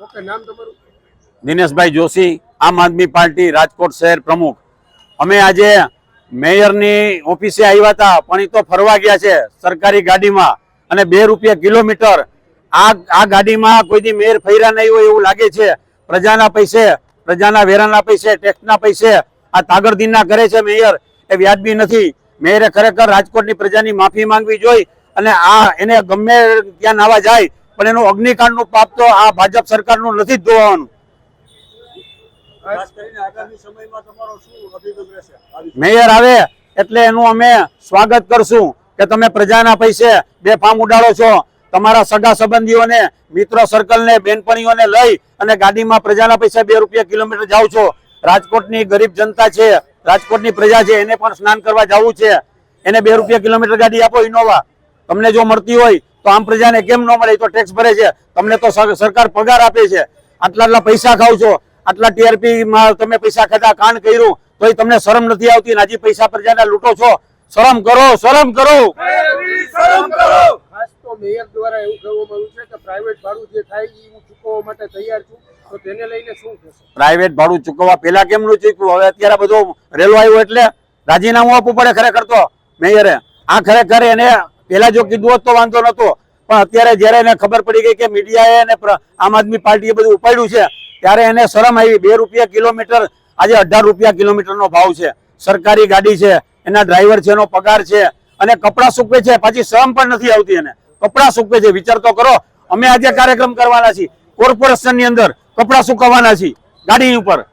Okay, નામ તમારું? દિનેશભાઈ જોશી, આમ આદમી પાર્ટી રાજકોટ શહેર પ્રમુખ। અમે આજે મેયરની ઓફિસે આવ્યા હતા, પણ એ તો ફરવા ગયા છે સરકારી ગાડીમાં અને 2 રૂપિયા કિલોમીટર। આ ગાડીમાં કોઈ દી મેયર ફર્યા નહીં હોય એવું લાગે છે। પ્રજાના પૈસે, પ્રજાના વેરાના પૈસે, ટેક્સના પૈસે આ તાગરદીના કરે છે મેયર, એ વ્યાજબી નથી। મેયરે ખરેખર રાજકોટની પ્રજાની માફી માંગવી જોઈએ અને એને ગમે ત્યાં નાવા જાય પણ એનું અગ્નિકાંડનું પાપ તો આ ભાજપ સરકારનું નથી જ ધોવાનું। મેયર આવે એટલે એનું અમે સ્વાગત કરશું કે તમે પ્રજાના પૈસે બેફામ ઉડાડો છો। તમારા સગા સંબંધીઓને, મિત્રો સર્કલને, બેનપણીઓને લઈ અને ગાડીમાં પ્રજાના પૈસા 2 રૂપિયા કિલોમીટર જાવ છો। રાજકોટની ગરીબ જનતા છે, રાજકોટની પ્રજા છે, એને પણ સ્નાન કરવા જવું છે, એને 2 રૂપિયા કિલોમીટર ગાડી આપો ઇનોવા। તમને જો મળતી હોય તો આમ પ્રજાને કેમ ન મળે? તો ટેક્સ ભરે છે, તમને તો સરકાર પગાર આપે છે, આટલા પૈસા ખાવ છો, આટલા ટીઆરપી માં તમે પૈસા ખાતા, કાંડ કર્યું તોય તમને શરમ નથી આવતી, હજી પૈસા પ્રજાના લૂંટો છો। શરમ કરો, શરમ કરો, શરમ કરો। ખાસ તો મેયર દ્વારા એવું કહેવામાં આવ્યું છે કે પ્રાઇવેટ ભાડું જે થાય એ હું ચૂકવવા માટે તૈયાર છું, તો તેને લઈને શું કહેશો? પ્રાઇવેટ ભાડું ચૂકવવા પેલા કેમ નું ચૂકવું? હવે અત્યારે બધું રેલો આવ્યો એટલે રાજીનામું આપવું પડે ખરેખર તો મેયરે। આ ખરેખર એને પેલા જો કીધું હોત તો વાંધો નતો, પણ અત્યારે જયારે એને ખબર પડી ગઈ કે મીડિયાએ અને આમ આદમી પાર્ટીએ બધું ઉપાડ્યું છે ત્યારે એને શરમ આવી। 2 રૂપિયા કિલોમીટર આજે 18 રૂપિયા કિલોમીટરનો ભાવ છે। સરકારી ગાડી છે, એના ડ્રાઈવર છે, એનો પગાર છે અને કપડાં સૂકવે છે, પાછી શરમ પણ નથી આવતી એને, કપડાં સૂકવે છે। વિચાર તો કરો, અમે આજે કાર્યક્રમ કરવાના છીએ કોર્પોરેશનની અંદર, કપડાં સુકવવાના છીએ ગાડી ઉપર।